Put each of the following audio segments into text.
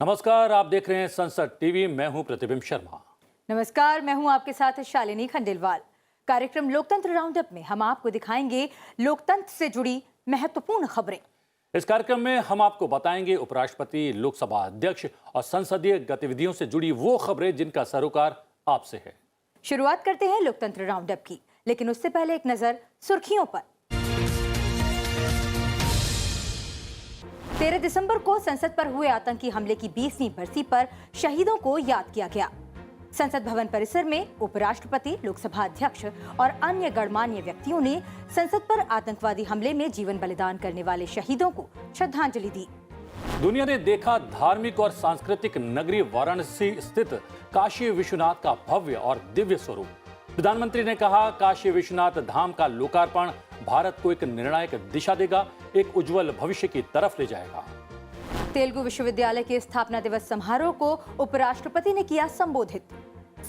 नमस्कार, आप देख रहे हैं संसद टीवी। मैं हूं प्रतिबिंब शर्मा। नमस्कार, मैं हूं आपके साथ शालिनी खंडेलवाल। कार्यक्रम लोकतंत्र राउंडअप में हम आपको दिखाएंगे लोकतंत्र से जुड़ी महत्वपूर्ण खबरें। इस कार्यक्रम में हम आपको बताएंगे उपराष्ट्रपति, लोकसभा अध्यक्ष और संसदीय गतिविधियों से जुड़ी वो खबरें जिनका सरोकार आपसे है। शुरुआत करते हैं लोकतंत्र राउंडअप की, लेकिन उससे पहले एक नजर सुर्खियों पर। 13 दिसंबर को संसद पर हुए आतंकी हमले की 20वीं बरसी पर शहीदों को याद किया गया। संसद भवन परिसर में उपराष्ट्रपति, लोकसभा अध्यक्ष और अन्य गणमान्य व्यक्तियों ने संसद पर आतंकवादी हमले में जीवन बलिदान करने वाले शहीदों को श्रद्धांजलि दी। दुनिया ने देखा धार्मिक और सांस्कृतिक नगरी वाराणसी स्थित काशी विश्वनाथ का भव्य और दिव्य स्वरूप। प्रधानमंत्री ने कहा, काशी विश्वनाथ धाम का लोकार्पण भारत को एक निर्णायक दिशा देगा, एक उज्जवल भविष्य की तरफ ले जाएगा। तेलुगु विश्वविद्यालय के स्थापना दिवस समारोह को उपराष्ट्रपति ने किया संबोधित।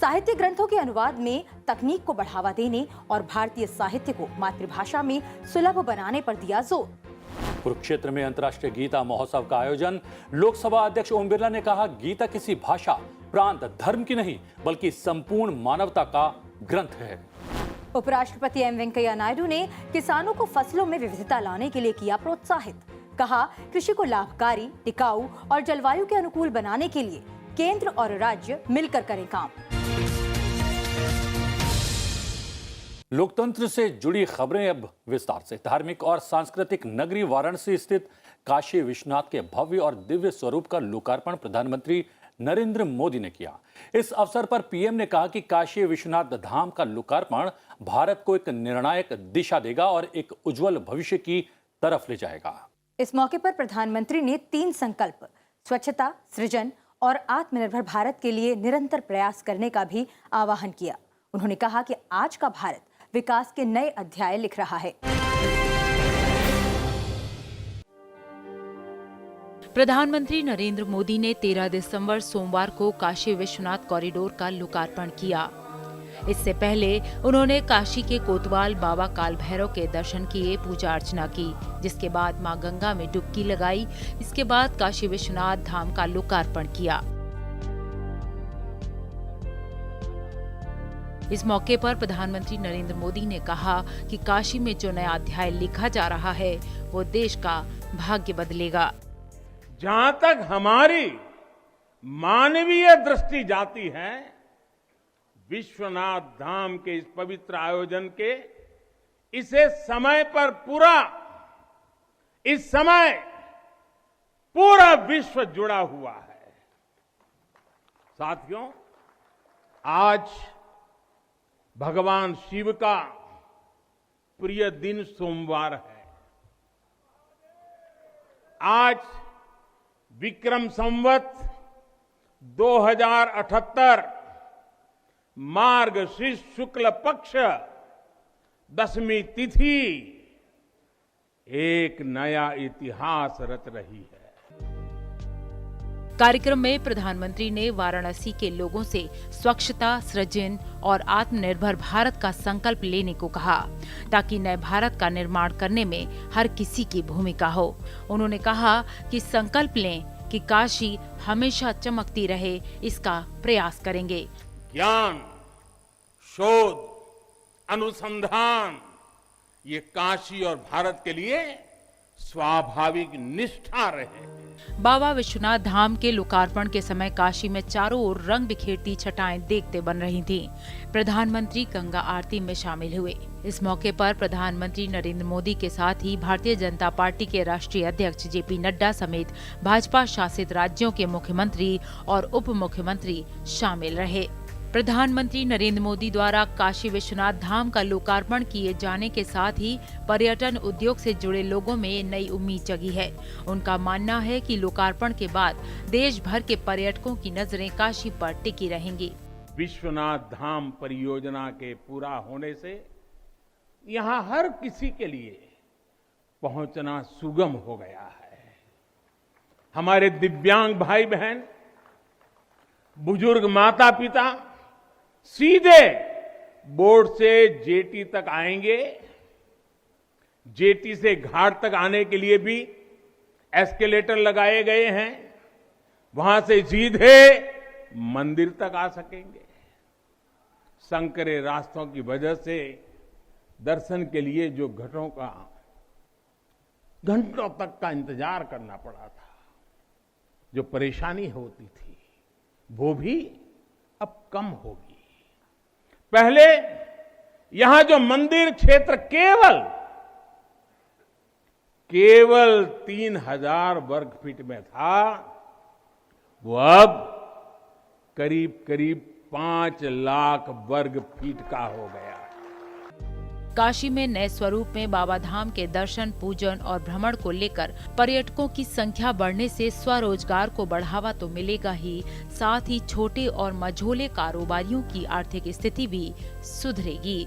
साहित्य ग्रंथों के अनुवाद में तकनीक को बढ़ावा देने और भारतीय साहित्य को मातृभाषा में सुलभ बनाने पर दिया जोर। कुरुक्षेत्र में अंतर्राष्ट्रीय गीता महोत्सव का आयोजन। लोकसभा अध्यक्ष ओम बिरला ने कहा, गीता किसी भाषा, प्रांत, धर्म की नहीं बल्कि संपूर्ण मानवता का ग्रंथ है। उपराष्ट्रपति एम वेंकैया नायडू ने किसानों को फसलों में विविधता लाने के लिए किया प्रोत्साहित। कहा, कृषि को लाभकारी, टिकाऊ और जलवायु के अनुकूल बनाने के लिए केंद्र और राज्य मिलकर करें काम। लोकतंत्र से जुड़ी खबरें अब विस्तार से। धार्मिक और सांस्कृतिक नगरी वाराणसी स्थित काशी विश्वनाथ के भव्य और दिव्य स्वरूप का लोकार्पण प्रधानमंत्री नरेंद्र मोदी ने किया। इस अवसर पर पीएम ने कहा कि काशी विश्वनाथ धाम का लोकार्पण भारत को एक निर्णायक दिशा देगा और एक उज्जवल भविष्य की तरफ ले जाएगा। इस मौके पर प्रधानमंत्री ने 3 संकल्प, स्वच्छता, सृजन और आत्मनिर्भर भारत के लिए निरंतर प्रयास करने का भी आह्वान किया। उन्होंने कहा कि आज का भारत विकास के नए अध्याय लिख रहा है। प्रधानमंत्री नरेंद्र मोदी ने 13 दिसंबर सोमवार को काशी विश्वनाथ कॉरिडोर का लोकार्पण किया। इससे पहले उन्होंने काशी के कोतवाल बाबा काल भैरव के दर्शन किए, पूजा अर्चना की, जिसके बाद मां गंगा में डुबकी लगाई। इसके बाद काशी विश्वनाथ धाम का लोकार्पण किया। इस मौके पर प्रधानमंत्री नरेंद्र मोदी ने कहा कि काशी में जो नया अध्याय लिखा जा रहा है वो देश का भाग्य बदलेगा। जहां तक हमारी मानवीय दृष्टि जाती है, विश्वनाथ धाम के इस पवित्र आयोजन के इसे समय पर इस समय पूरा विश्व जुड़ा हुआ है। साथियों, आज भगवान शिव का प्रिय दिन सोमवार है। आज विक्रम संवत 2078 मार्गशीर्ष शुक्ल पक्ष 10वीं तिथि एक नया इतिहास रच रही है। कार्यक्रम में प्रधानमंत्री ने वाराणसी के लोगों से स्वच्छता, सृजन और आत्मनिर्भर भारत का संकल्प लेने को कहा, ताकि नए भारत का निर्माण करने में हर किसी की भूमिका हो। उन्होंने कहा कि संकल्प लें कि काशी हमेशा चमकती रहे, इसका प्रयास करेंगे। ज्ञान, शोध, अनुसंधान, ये काशी और भारत के लिए स्वाभाविक निष्ठा रहे। बाबा विश्वनाथ धाम के लोकार्पण के समय काशी में चारों ओर रंग बिखेरती छटाएं देखते बन रही थीं। प्रधानमंत्री गंगा आरती में शामिल हुए। इस मौके पर प्रधानमंत्री नरेंद्र मोदी के साथ ही भारतीय जनता पार्टी के राष्ट्रीय अध्यक्ष जेपी नड्डा समेत भाजपा शासित राज्यों के मुख्यमंत्री और उप मुख्यमंत्री शामिल रहे। प्रधानमंत्री नरेंद्र मोदी द्वारा काशी विश्वनाथ धाम का लोकार्पण किए जाने के साथ ही पर्यटन उद्योग से जुड़े लोगों में नई उम्मीद जगी है। उनका मानना है कि लोकार्पण के बाद देश भर के पर्यटकों की नजरें काशी पर टिकी रहेंगी। विश्वनाथ धाम परियोजना के पूरा होने से यहाँ हर किसी के लिए पहुंचना सुगम हो गया है। हमारे दिव्यांग भाई बहन, बुजुर्ग माता पिता सीधे बोर्ड से जेटी तक आएंगे। जेटी से घाट तक आने के लिए भी एस्केलेटर लगाए गए हैं। वहां से सीधे मंदिर तक आ सकेंगे। संकरे रास्तों की वजह से दर्शन के लिए जो घंटों तक का इंतजार करना पड़ा था, जो परेशानी होती थी, वो भी अब कम होगी। पहले यहां जो मंदिर क्षेत्र केवल 3000 वर्ग फीट में था, वो अब करीब 5 लाख वर्ग फीट का हो गया। काशी में नए स्वरूप में बाबा धाम के दर्शन, पूजन और भ्रमण को लेकर पर्यटकों की संख्या बढ़ने से स्वरोजगार को बढ़ावा तो मिलेगा ही, साथ ही छोटे और मझोले कारोबारियों की आर्थिक स्थिति भी सुधरेगी।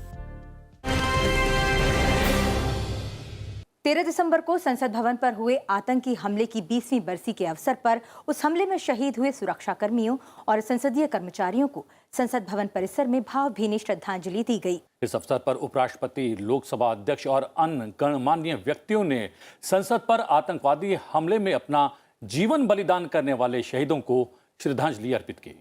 13 दिसंबर को संसद भवन पर हुए आतंकी हमले की 20वीं बरसी के अवसर पर उस हमले में शहीद हुए सुरक्षा कर्मियों और संसदीय कर्मचारियों को संसद भवन परिसर में भावभीनी श्रद्धांजलि दी गई। इस अवसर पर उपराष्ट्रपति, लोकसभा अध्यक्ष और अन्य गणमान्य व्यक्तियों ने संसद पर आतंकवादी हमले में अपना जीवन बलिदान करने वाले शहीदों को श्रद्धांजलि अर्पित की।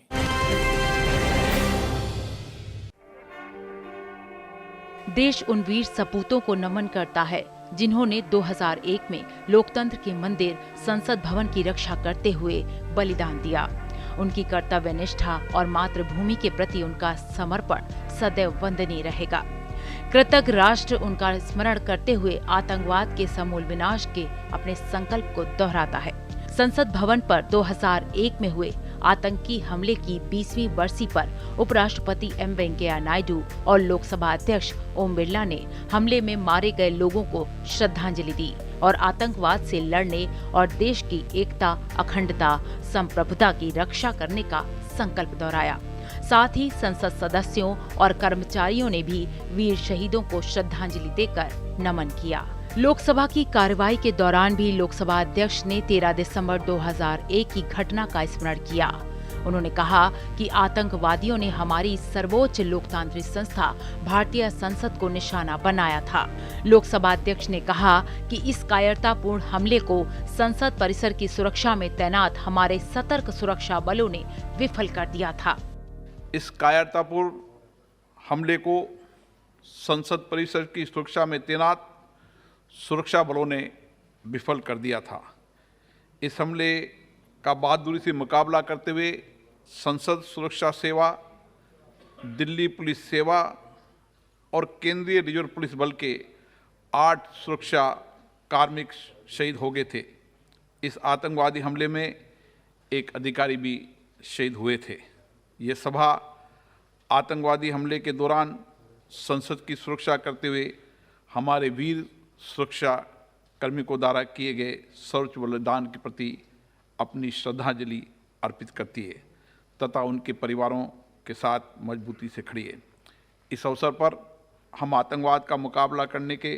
देश उन वीर सपूतों को नमन करता है जिन्होंने 2001 में लोकतंत्र के मंदिर संसद भवन की रक्षा करते हुए बलिदान दिया। उनकी कर्तव्यनिष्ठा और मातृभूमि के प्रति उनका समर्पण सदैव वंदनीय रहेगा। कृतज्ञ राष्ट्र उनका स्मरण करते हुए आतंकवाद के समूल विनाश के अपने संकल्प को दोहराता है। संसद भवन पर 2001 में हुए आतंकी हमले की 20वीं बरसी पर उपराष्ट्रपति एम वेंकैया नायडू और लोकसभा अध्यक्ष ओम बिरला ने हमले में मारे गए लोगों को श्रद्धांजलि दी और आतंकवाद से लड़ने और देश की एकता, अखंडता, संप्रभुता की रक्षा करने का संकल्प दोहराया। साथ ही संसद सदस्यों और कर्मचारियों ने भी वीर शहीदों को श्रद्धांजलि देकर नमन किया। लोकसभा की कार्यवाही के दौरान भी लोकसभा अध्यक्ष ने 13 दिसंबर 2001 की घटना का स्मरण किया। उन्होंने कहा कि आतंकवादियों ने हमारी सर्वोच्च लोकतांत्रिक संस्था भारतीय संसद को निशाना बनाया था। लोकसभा अध्यक्ष ने कहा कि इस कायरतापूर्ण हमले को संसद परिसर की सुरक्षा में तैनात हमारे सतर्क सुरक्षा बलों ने विफल कर दिया था। इस कायरतापूर्ण हमले को संसद परिसर की सुरक्षा में तैनात सुरक्षा बलों ने विफल कर दिया था। इस हमले का बहादुरी से मुकाबला करते हुए संसद सुरक्षा सेवा, दिल्ली पुलिस सेवा और केंद्रीय रिजर्व पुलिस बल के 8 सुरक्षा कार्मिक शहीद हो गए थे। इस आतंकवादी हमले में एक अधिकारी भी शहीद हुए थे। ये सभा आतंकवादी हमले के दौरान संसद की सुरक्षा करते हुए हमारे वीर सुरक्षा कर्मियों को द्वारा किए गए सर्वोच्च बलिदान के प्रति अपनी श्रद्धांजलि अर्पित करती है तथा उनके परिवारों के साथ मजबूती से खड़ी है। इस अवसर पर हम आतंकवाद का मुकाबला करने के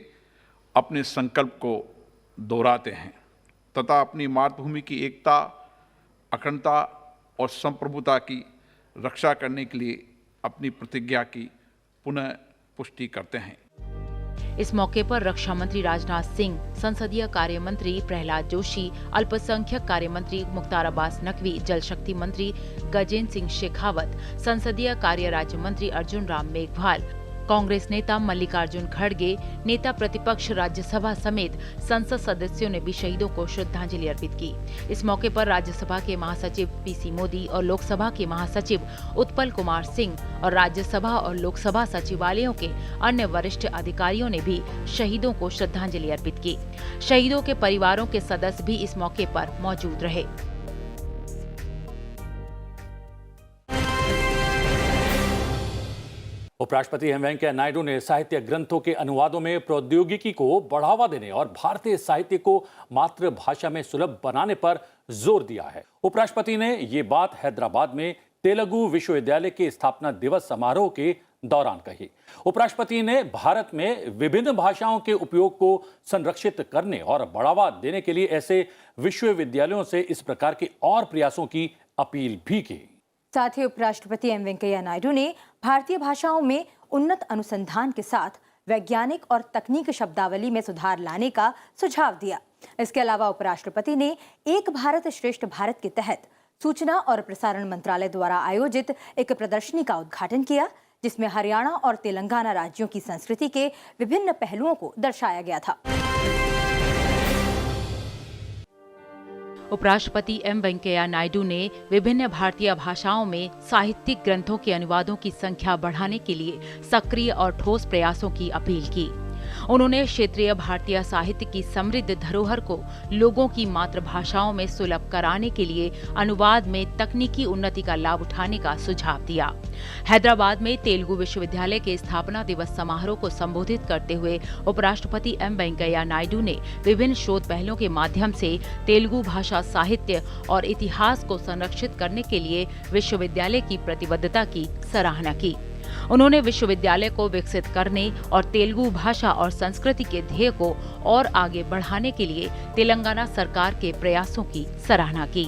अपने संकल्प को दोहराते हैं तथा अपनी मातृभूमि की एकता, अखंडता और संप्रभुता की रक्षा करने के लिए अपनी प्रतिज्ञा की पुनः पुष्टि करते हैं। इस मौके पर रक्षा मंत्री राजनाथ सिंह, संसदीय कार्य मंत्री प्रहलाद जोशी, अल्पसंख्यक कार्य मंत्री मुख्तार अब्बास नकवी, जल शक्ति मंत्री गजेंद्र सिंह शेखावत, संसदीय कार्य राज्य मंत्री अर्जुन राम मेघवाल, कांग्रेस नेता मल्लिकार्जुन खड़गे, नेता प्रतिपक्ष राज्यसभा समेत संसद सदस्यों ने भी शहीदों को श्रद्धांजलि अर्पित की। इस मौके पर राज्यसभा के महासचिव पीसी मोदी और लोकसभा के महासचिव उत्पल कुमार सिंह और राज्यसभा और लोकसभा सचिवालयों के अन्य वरिष्ठ अधिकारियों ने भी शहीदों को श्रद्धांजलि अर्पित की। शहीदों के परिवारों के सदस्य भी इस मौके पर मौजूद रहे। उपराष्ट्रपति एम वेंकैया नायडू ने साहित्य ग्रंथों के अनुवादों में प्रौद्योगिकी को बढ़ावा देने और भारतीय साहित्य को मातृभाषा में सुलभ बनाने पर जोर दिया है। उपराष्ट्रपति ने ये बात हैदराबाद में तेलुगु विश्वविद्यालय के स्थापना दिवस समारोह के दौरान कही। उपराष्ट्रपति ने भारत में विभिन्न भाषाओं के उपयोग को संरक्षित करने और बढ़ावा देने के लिए ऐसे विश्वविद्यालयों से इस प्रकार के और प्रयासों की अपील भी की। साथ ही उपराष्ट्रपति एम वेंकैया नायडू ने भारतीय भाषाओं में उन्नत अनुसंधान के साथ वैज्ञानिक और तकनीक शब्दावली में सुधार लाने का सुझाव दिया। इसके अलावा उपराष्ट्रपति ने एक भारत श्रेष्ठ भारत के तहत सूचना और प्रसारण मंत्रालय द्वारा आयोजित एक प्रदर्शनी का उद्घाटन किया, जिसमें हरियाणा और तेलंगाना राज्यों की संस्कृति के विभिन्न पहलुओं को दर्शाया गया था। उपराष्ट्रपति एम वेंकैया नायडू ने विभिन्न भारतीय भाषाओं में साहित्यिक ग्रंथों के अनुवादों की संख्या बढ़ाने के लिए सक्रिय और ठोस प्रयासों की अपील की। उन्होंने क्षेत्रीय भारतीय साहित्य की समृद्ध धरोहर को लोगों की मातृभाषाओं में सुलभ कराने के लिए अनुवाद में तकनीकी उन्नति का लाभ उठाने का सुझाव दिया। हैदराबाद में तेलुगु विश्वविद्यालय के स्थापना दिवस समारोह को संबोधित करते हुए उपराष्ट्रपति एम वेंकैया नायडू ने विभिन्न शोध पहलों के माध्यम से तेलुगु भाषा साहित्य और इतिहास को संरक्षित करने के लिए विश्वविद्यालय की प्रतिबद्धता की सराहना की। उन्होंने विश्वविद्यालय को विकसित करने और तेलुगु भाषा और संस्कृति के ध्येय को और आगे बढ़ाने के लिए तेलंगाना सरकार के प्रयासों की सराहना की।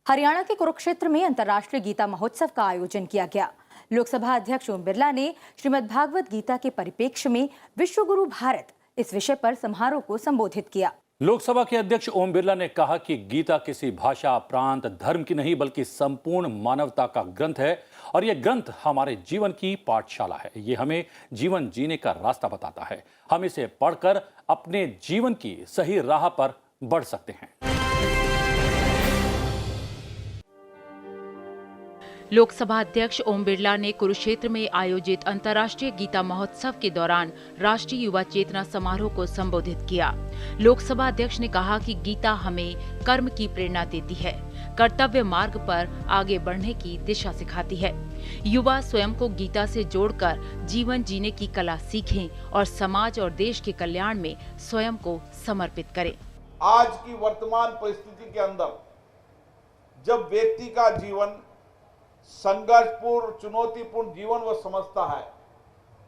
हरियाणा के कुरुक्षेत्र में अंतर्राष्ट्रीय गीता महोत्सव का आयोजन किया गया। लोकसभा अध्यक्ष ओम बिरला ने श्रीमद् भागवत गीता के परिप्रेक्ष्य में विश्व गुरु भारत इस विषय पर समारोह को संबोधित किया। लोकसभा के अध्यक्ष ओम बिरला ने कहा कि गीता किसी भाषा, प्रांत, धर्म की नहीं बल्कि संपूर्ण मानवता का ग्रंथ है और यह ग्रंथ हमारे जीवन की पाठशाला है। ये हमें जीवन जीने का रास्ता बताता है। हम इसे पढ़कर अपने जीवन की सही राह पर बढ़ सकते हैं। लोकसभा अध्यक्ष ओम बिरला ने कुरुक्षेत्र में आयोजित अंतर्राष्ट्रीय गीता महोत्सव के दौरान राष्ट्रीय युवा चेतना समारोह को संबोधित किया। लोकसभा अध्यक्ष ने कहा कि गीता हमें कर्म की प्रेरणा देती है, कर्तव्य मार्ग पर आगे बढ़ने की दिशा सिखाती है। युवा स्वयं को गीता से जोड़कर जीवन जीने की कला सीखें और समाज और देश के कल्याण में स्वयं को समर्पित करें। आज की वर्तमान परिस्थिति के अंदर जब व्यक्ति का जीवन संघर्षपूर्ण, चुनौतीपूर्ण जीवन वो समझता है,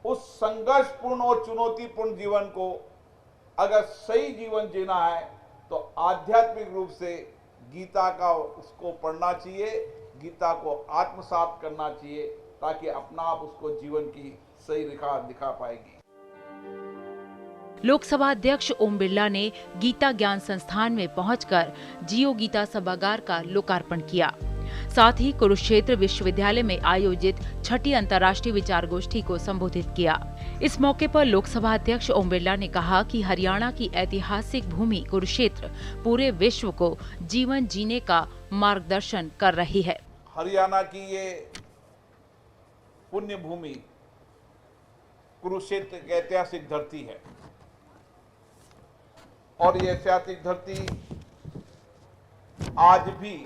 उस संघर्षपूर्ण और चुनौतीपूर्ण जीवन को अगर सही जीवन जीना है तो आध्यात्मिक रूप से गीता का उसको पढ़ना चाहिए, गीता को आत्मसात करना चाहिए, ताकि अपना आप उसको जीवन की सही रेखा दिखा पाएगी। लोकसभा अध्यक्ष ओम बिरला ने गीता ज्ञान संस्थान में पहुंचकर जियो गीता सभागार का लोकार्पण किया। साथ ही कुरुक्षेत्र विश्वविद्यालय में आयोजित छठी अंतर्राष्ट्रीय विचार गोष्ठी को संबोधित किया। इस मौके पर लोकसभा अध्यक्ष ओम बिरला ने कहा कि हरियाणा की ऐतिहासिक भूमि कुरुक्षेत्र पूरे विश्व को जीवन जीने का मार्गदर्शन कर रही है। हरियाणा की ये पुण्य भूमि कुरुक्षेत्र की ऐतिहासिक धरती है और ये ऐतिहासिक धरती आज भी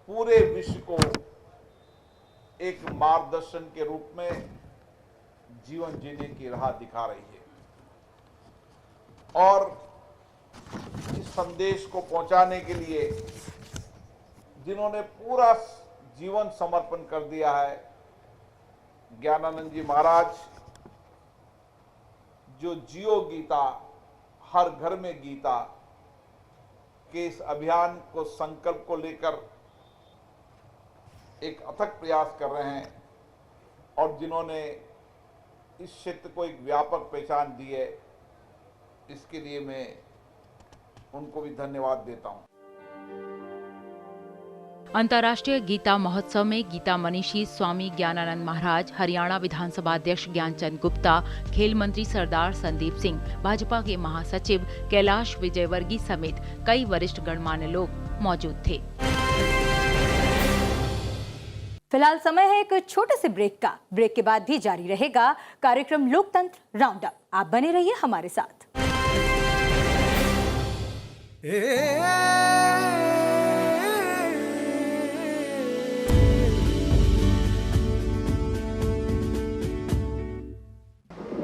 पूरे विश्व को एक मार्गदर्शन के रूप में जीवन जीने की राह दिखा रही है और इस संदेश को पहुंचाने के लिए जिन्होंने पूरा जीवन समर्पण कर दिया है, ज्ञानानंद जी महाराज, जो जियो गीता, हर घर में गीता के इस अभियान को, संकल्प को लेकर एक अथक प्रयास कर रहे हैं और जिन्होंने इस क्षेत्र को एक व्यापक पहचान दी है, इसके लिए मैं उनको भी धन्यवाद देता हूं। अंतर्राष्ट्रीय गीता महोत्सव में गीता मनीषी स्वामी ज्ञानानंद महाराज, हरियाणा विधानसभा अध्यक्ष ज्ञानचंद गुप्ता, खेल मंत्री सरदार संदीप सिंह, भाजपा के महासचिव कैलाश विजयवर्गीय समेत कई वरिष्ठ गणमान्य लोग मौजूद थे। फिलहाल समय है एक छोटे से ब्रेक का। ब्रेक के बाद भी जारी रहेगा कार्यक्रम लोकतंत्र राउंड अप। आप बने रहिए हमारे साथ।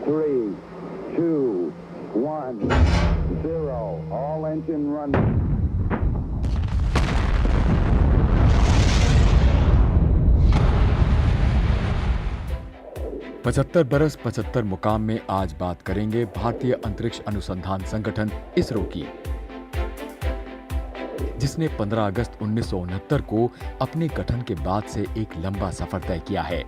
Three, 2, 1, 0. All engine running. 75 बरस 75 मुकाम में आज बात करेंगे भारतीय अंतरिक्ष अनुसंधान संगठन इसरो की, जिसने 15 अगस्त 1969 को अपने गठन के बाद से एक लंबा सफर तय किया है।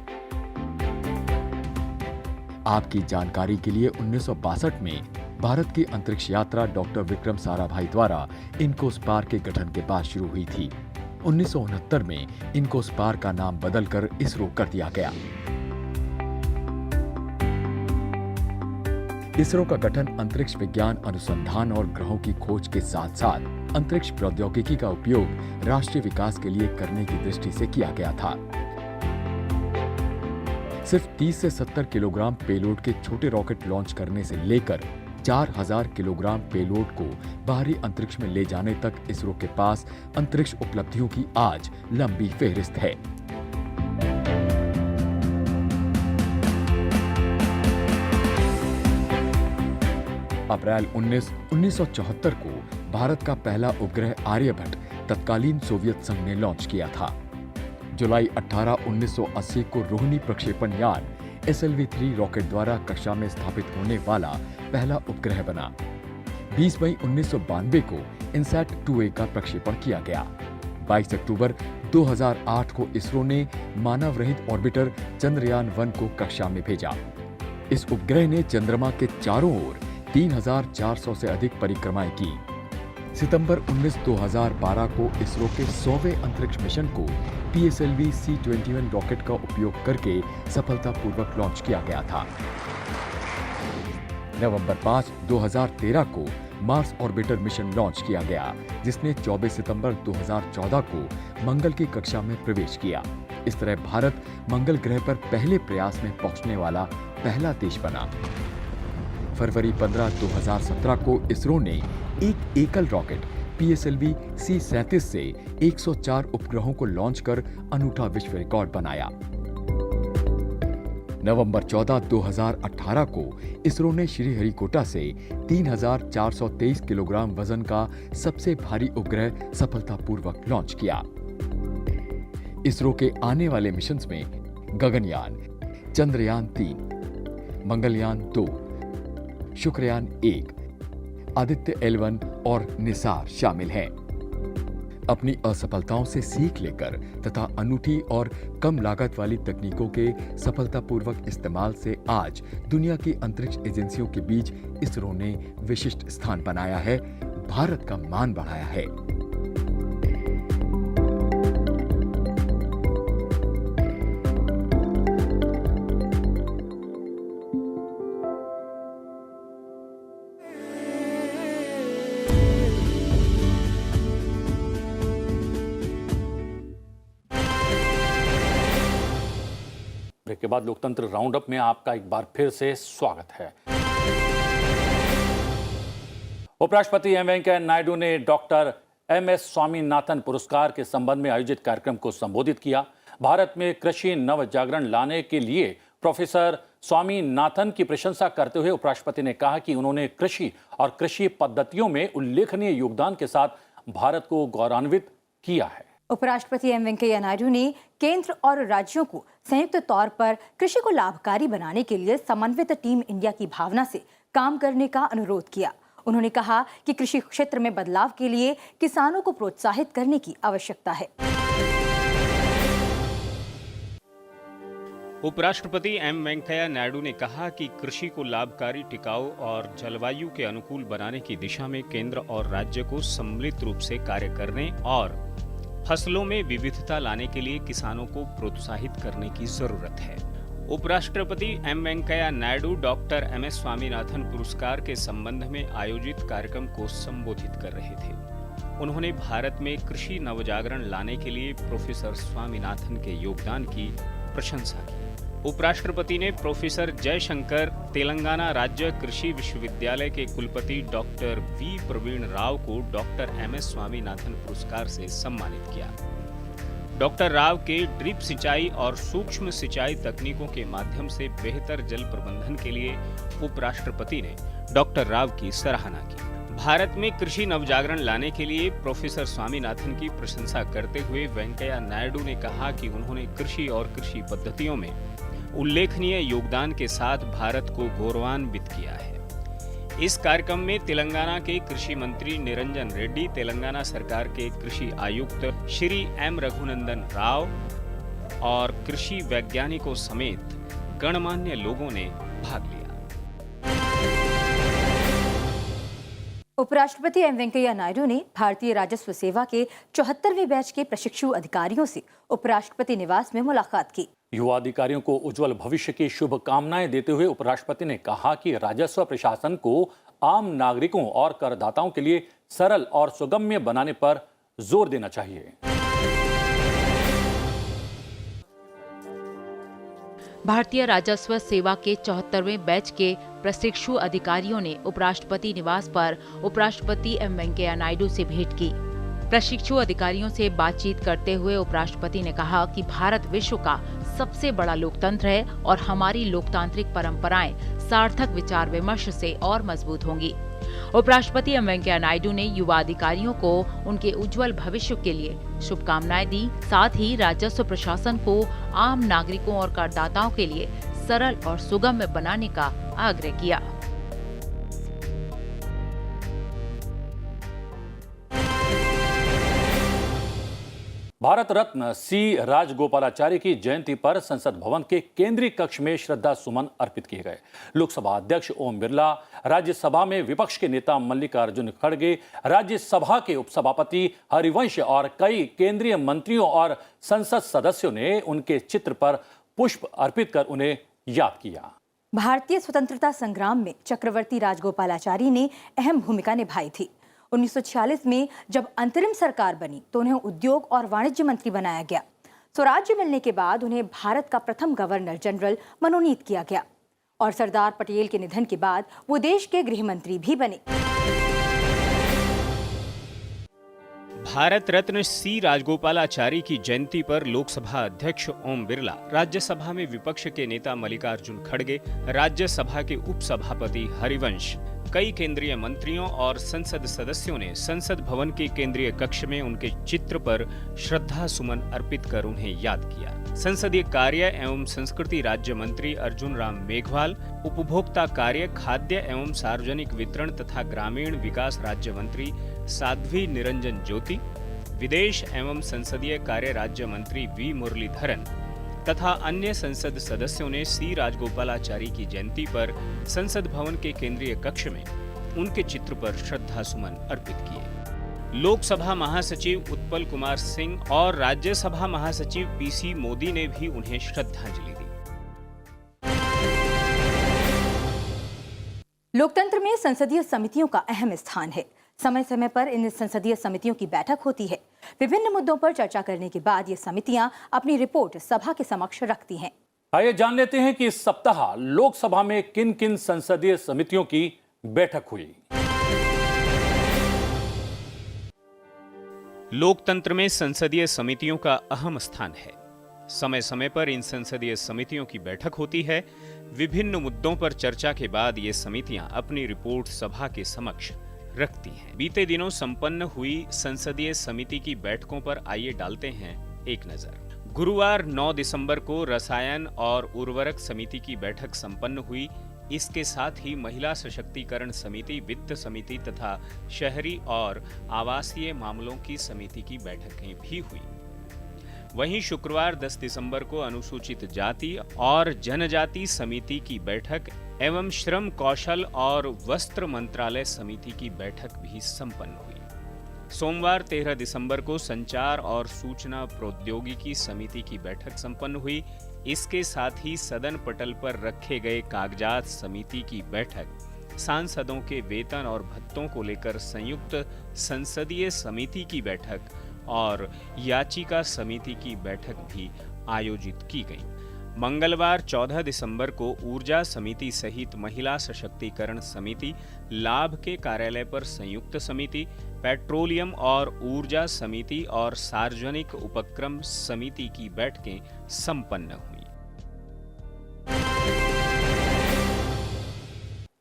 आपकी जानकारी के लिए 1962 में भारत की अंतरिक्ष यात्रा डॉक्टर विक्रम साराभाई द्वारा इनकोस्पार के गठन के बाद शुरू हुई थी। 1969 में इनकोस्पार का नाम बदलकर इसरो कर दिया गया। इसरो का गठन अंतरिक्ष विज्ञान अनुसंधान और ग्रहों की खोज के साथ साथ अंतरिक्ष प्रौद्योगिकी का उपयोग राष्ट्रीय विकास के लिए करने की दृष्टि से किया गया था। सिर्फ 30 से 70 किलोग्राम पेलोड के छोटे रॉकेट लॉन्च करने से लेकर 4000 किलोग्राम पेलोड को बाहरी अंतरिक्ष में ले जाने तक इसरो के पास अंतरिक्ष उपलब्धियों की आज लंबी फेहरिस्त है। अप्रैल 1974 को भारत का पहला उपग्रह आर्यभट्ट तत्कालीन सोवियत संघ ने लॉन्च किया था। जुलाई 18, 1980 को रोहिणी प्रक्षेपण यान SLV-3 रॉकेट द्वारा कक्षा में स्थापित होने वाला पहला उपग्रह बना। 20 मई 1992 को इनसैट 2A का प्रक्षेपण किया गया। 22 अक्टूबर 2008 को इसरो ने मानव रहित ऑर्बिटर चंद्रयान-1 को कक्षा में भेजा। इस उपग्रह ने चंद्रमा के चारों ओर 3400 से अधिक परिक्रमाएं की। सितंबर 19, 2012 को इसरो के 100वें अंतरिक्ष मिशन को PSLV C-21 रॉकेट का उपयोग करके सफलतापूर्वक लॉन्च किया गया था। नवंबर 5, 2013 को मार्स ऑर्बिटर मिशन लॉन्च किया गया, जिसने 24 सितंबर 2014 को मंगल की कक्षा में प्रवेश किया। इस तरह भारत मंगल ग्रह पर पहले प्रयास में पहुंचने वाला पहला देश बना। फरवरी 15, 2017 को इसरो ने एक एकल रॉकेट PSLV C-37 से 104 उपग्रहों को लॉन्च कर अनूठा विश्व रिकॉर्ड बनाया। नवंबर 14, 2018 को इसरो ने श्रीहरिकोटा से 3423 किलोग्राम वजन का सबसे भारी उपग्रह सफलतापूर्वक लॉन्च किया। इसरो के आने वाले मिशंस में गगनयान, चंद्रयान-3, मंगलयान-2, शुक्रयान-1, आदित्य L1 और निसार शामिल हैं। अपनी असफलताओं से सीख लेकर तथा अनूठी और कम लागत वाली तकनीकों के सफलतापूर्वक इस्तेमाल से आज दुनिया की अंतरिक्ष एजेंसियों के बीच इसरो ने विशिष्ट स्थान बनाया है, भारत का मान बढ़ाया है। ब्रेक के बाद लोकतंत्र राउंडअप में आपका एक बार फिर से स्वागत है। उपराष्ट्रपति एम वेंकैया नायडू ने डॉक्टर MS स्वामीनाथन पुरस्कार के संबंध में आयोजित कार्यक्रम को संबोधित किया। भारत में कृषि नव जागरण लाने के लिए प्रोफेसर स्वामीनाथन की प्रशंसा करते हुए उपराष्ट्रपति ने कहा कि उन्होंने कृषि और कृषि पद्धतियों में उल्लेखनीय योगदान के साथ भारत को गौरवान्वित किया है। उपराष्ट्रपति एम वेंकैया नायडू ने केंद्र और राज्यों को संयुक्त तौर पर कृषि को लाभकारी बनाने के लिए समन्वित टीम इंडिया की भावना से काम करने का अनुरोध किया। उन्होंने कहा कि कृषि क्षेत्र में बदलाव के लिए किसानों को प्रोत्साहित करने की आवश्यकता है। उपराष्ट्रपति एम वेंकैया नायडू ने कहा कि कृषि को लाभकारी, टिकाऊ और जलवायु के अनुकूल बनाने की दिशा में केंद्र और राज्य को सम्मिलित रूप से कार्य करने और फसलों में विविधता लाने के लिए किसानों को प्रोत्साहित करने की जरूरत है। उपराष्ट्रपति एम वेंकैया नायडू डॉक्टर MS स्वामीनाथन पुरस्कार के संबंध में आयोजित कार्यक्रम को संबोधित कर रहे थे। उन्होंने भारत में कृषि नवजागरण लाने के लिए प्रोफेसर स्वामीनाथन के योगदान की प्रशंसा की। उपराष्ट्रपति ने प्रोफेसर जयशंकर तेलंगाना राज्य कृषि विश्वविद्यालय के कुलपति डॉक्टर V प्रवीण राव को डॉक्टर MS स्वामीनाथन पुरस्कार से सम्मानित किया। डॉक्टर राव के ड्रिप सिंचाई और सूक्ष्म सिंचाई तकनीकों के माध्यम से बेहतर जल प्रबंधन के लिए उपराष्ट्रपति ने डॉक्टर राव की सराहना की। भारत में कृषि नवजागरण लाने के लिए प्रोफेसर स्वामीनाथन की प्रशंसा करते हुए वेंकैया नायडू ने कहा कि उन्होंने कृषि और कृषि पद्धतियों में उल्लेखनीय योगदान के साथ भारत को गौरवान्वित किया है। इस कार्यक्रम में तेलंगाना के कृषि मंत्री निरंजन रेड्डी, तेलंगाना सरकार के कृषि आयुक्त श्री M रघुनंदन राव और कृषि वैज्ञानिकों समेत गणमान्य लोगों ने भाग लिया। उपराष्ट्रपति एम वेंकैया नायडू ने भारतीय राजस्व सेवा के 74वें बैच के प्रशिक्षु अधिकारियों से उपराष्ट्रपति निवास में मुलाकात की। युवा अधिकारियों को उज्जवल भविष्य की शुभकामनाएं देते हुए उपराष्ट्रपति ने कहा कि राजस्व प्रशासन को आम नागरिकों और करदाताओं के लिए सरल और सुगम्य बनाने पर जोर देना चाहिए। भारतीय राजस्व सेवा के 74वें बैच के प्रशिक्षु अधिकारियों ने उपराष्ट्रपति निवास पर उपराष्ट्रपति एम वेंकैया नायडू से भेंट की। प्रशिक्षु अधिकारियों से बातचीत करते हुए उपराष्ट्रपति ने कहा कि भारत विश्व का सबसे बड़ा लोकतंत्र है और हमारी लोकतांत्रिक परंपराएं सार्थक विचार विमर्श से और मजबूत होंगी। उपराष्ट्रपति एम वेंकैया नायडू ने युवा अधिकारियों को उनके उज्जवल भविष्य के लिए शुभकामनाएं दी। साथ ही राजस्व प्रशासन को आम नागरिकों और करदाताओं के लिए सरल और सुगम्य बनाने का आग्रह किया। भारत रत्न सी राजगोपालाचारी की जयंती पर संसद भवन के केंद्रीय कक्ष में श्रद्धा सुमन अर्पित किए गए। लोकसभा अध्यक्ष ओम बिरला, राज्यसभा में विपक्ष के नेता मल्लिकार्जुन खड़गे, राज्यसभा के उपसभापति हरिवंश और कई केंद्रीय मंत्रियों और संसद सदस्यों ने उनके चित्र पर पुष्प अर्पित कर उन्हें याद किया। भारतीय स्वतंत्रता संग्राम में चक्रवर्ती राजगोपालाचारी ने अहम भूमिका निभाई थी। 1946 में जब अंतरिम सरकार बनी तो उन्हें उद्योग और वाणिज्य मंत्री बनाया गया। स्वराज्य मिलने के बाद उन्हें भारत का प्रथम गवर्नर जनरल मनोनीत किया गया और सरदार पटेल के निधन के बाद वो देश के गृह मंत्री भी बने। भारत रत्न सी राजगोपालाचारी की जयंती पर लोकसभा अध्यक्ष ओम बिरला, राज्यसभा में विपक्ष के नेता मल्लिकार्जुन खड़गे, राज्यसभा के उपसभापति हरिवंश, कई केंद्रीय मंत्रियों और संसद सदस्यों ने संसद भवन के केंद्रीय कक्ष में उनके चित्र पर श्रद्धा सुमन अर्पित कर उन्हें याद किया। संसदीय कार्य एवं संस्कृति राज्य मंत्री अर्जुन राम मेघवाल, उपभोक्ता कार्य, खाद्य एवं सार्वजनिक वितरण तथा ग्रामीण विकास राज्य मंत्री साध्वी निरंजन ज्योति, विदेश एवं संसदीय कार्य राज्य मंत्री वी मुरलीधरन तथा अन्य संसद सदस्यों ने सी राजगोपालाचारी की जयंती पर संसद भवन के केंद्रीय कक्ष में उनके चित्र पर श्रद्धा सुमन अर्पित किए। लोकसभा महासचिव उत्पल कुमार सिंह और राज्यसभा महासचिव पीसी मोदी ने भी उन्हें श्रद्धांजलि दी। लोकतंत्र में संसदीय समितियों का अहम स्थान है। समय समय पर इन संसदीय समितियों की बैठक होती है। विभिन्न मुद्दों पर चर्चा करने के बाद ये समितियां अपनी रिपोर्ट सभा के समक्ष रखती हैं। आइए जान लेते हैं कि इस सप्ताह लोकसभा में किन किन संसदीय समितियों की बैठक हुई। लोकतंत्र में संसदीय समितियों का अहम स्थान है। समय समय पर इन संसदीय समितियों की बैठक होती है। विभिन्न मुद्दों पर चर्चा के बाद ये समितियां अपनी रिपोर्ट सभा के समक्ष रखती हैं। बीते दिनों संपन्न हुई संसदीय समिति की बैठकों पर आइए डालते हैं एक नजर। गुरुवार 9 दिसंबर को रसायन और उर्वरक समिति की बैठक संपन्न हुई। इसके साथ ही महिला सशक्तिकरण समिति, वित्त समिति तथा शहरी और आवासीय मामलों की समिति की बैठकें भी हुई। वहीं शुक्रवार 10 दिसंबर को अनुसूचित जाति और जनजाति समिति की बैठक एवं श्रम, कौशल और वस्त्र मंत्रालय समिति की बैठक भी संपन्न हुई। सोमवार 13 दिसंबर को संचार और सूचना प्रौद्योगिकी समिति की बैठक संपन्न हुई। इसके साथ ही सदन पटल पर रखे गए कागजात समिति की बैठक, सांसदों के वेतन और भत्तों को लेकर संयुक्त संसदीय समिति की बैठक और याचिका समिति की बैठक भी आयोजित की गई। मंगलवार 14 दिसंबर को ऊर्जा समिति सहित महिला सशक्तिकरण समिति, लाभ के कार्यालय पर संयुक्त समिति, पेट्रोलियम और ऊर्जा समिति और सार्वजनिक उपक्रम समिति की बैठकें संपन्न हुई।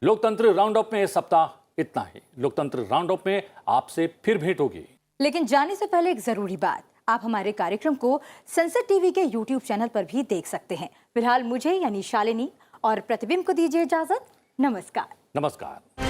लोकतंत्र राउंड अप में इस सप्ताह इतना ही। लोकतंत्र राउंड अप में आपसे फिर भेंट होगी, लेकिन जाने से पहले एक जरूरी बात, आप हमारे कार्यक्रम को संसद टीवी के YouTube चैनल पर भी देख सकते हैं। फिलहाल मुझे यानी शालिनी और प्रतिबिंब को दीजिए इजाजत। नमस्कार। नमस्कार।